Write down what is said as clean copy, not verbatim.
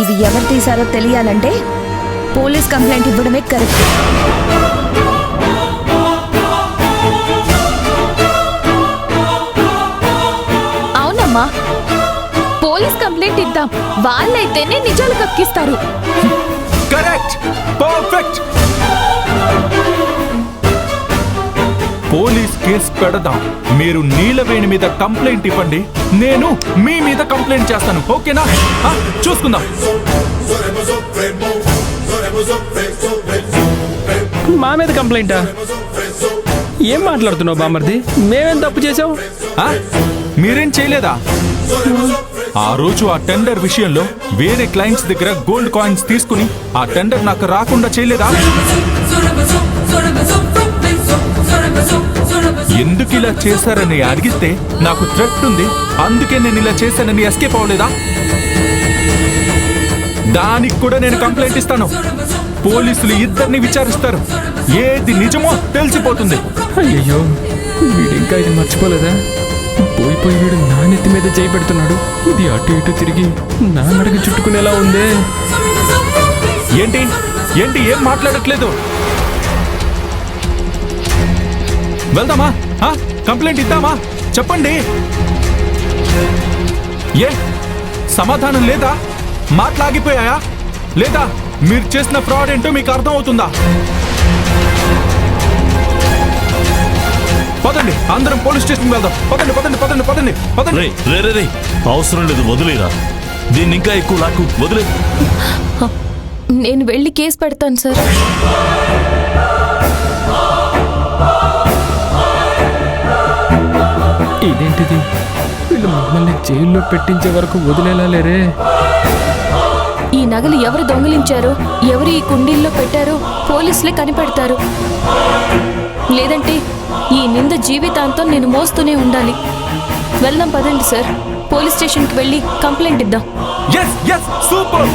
ఇవి ఎవరు తీశారో తెలియాలంటే పోలీస్ కంప్లైంట్ ఇవ్వడమే కరెక్ట్. అవునమ్మా, పోలీస్ కంప్లైంట్ ఇద్దాం. వాళ్ళైతేనే నిజాలు కక్కిస్తారు. Correct, perfect. పోలీస్ కేసు పెడదాం. మీరు నీలవేణి మీద కంప్లైంట్ ఇవ్వండి, నేను మీ మీద కంప్లైంట్ చేస్తాను. ఓకేనా? చూసుకుందాం. మా మీద కంప్లైంటా? ఏం మాట్లాడుతున్నావు బామర్ది? మేమేం తప్పు చేసావు? మీరేం చేయలేదా? ఆ రోజు ఆ టెండర్ విషయంలో వేరే క్లయింట్స్ దగ్గర గోల్డ్ కాయిన్స్ తీసుకుని ఆ టెండర్ నాకు రాకుండా చేయలేదా? ఎందుకు ఇలా చేశారని అడిగితే నాకు థ్రెట్ ఉంది, అందుకే నేను ఇలా చేశానని ఎస్కేప్ అవ్వలేదా? దానికి కూడా నేను కంప్లైంట్ ఇస్తాను. పోలీసులు ఇద్దరిని విచారిస్తారు, ఏది నిజమో తెలిసిపోతుంది. అయ్యో, వీడు ఇంకా ఇది మర్చిపోలేదా? పోయిపోయి వీడు నా నెత్తి మీద చేయి పెడుతున్నాడు. ఇది అటు ఇటు తిరిగి నా మెడకి చుట్టుకునేలా ఉందే. ఏంటి ఏంటి ఏం మాట్లాడట్లేదు? వెళ్దామా? కంప్లైంట్ ఇద్దామా? చెప్పండి. ఏ సమాధానం లేదా? మాట్లాగిపోయాయా? లేదా మీరు చేసిన ఫ్రాడ్ ఏంటో మీకు అర్థం అవుతుందా? పదండి, అందరం పోలీస్ స్టేషన్కి వెళ్దాం. పదండి పదండి పదండి పదండి పదండి. రే అవసరం లేదు, వదిలేరా. దీన్ని ఇంకా ఎక్కువ లాక్కు వదిలే. నేను వెళ్ళి కేసు పెడతాను సార్. ఇదేంటిది? వీళ్ళు మమ్మల్ని జైల్లో పెట్టించే వరకు వదిలేలా లేరే. ఈ నగలు ఎవరు దొంగిలించారో, ఎవరు ఈ కుండీల్లో పెట్టారో పోలీసులే కనిపెడతారు. లేదంటే ఈ నింద జీవితాంతం నేను మోస్తూనే ఉండాలి. వెళ్దాం పదండి సార్, పోలీస్ స్టేషన్కి వెళ్ళి కంప్లైంట్ ఇద్దాం. సూపర్.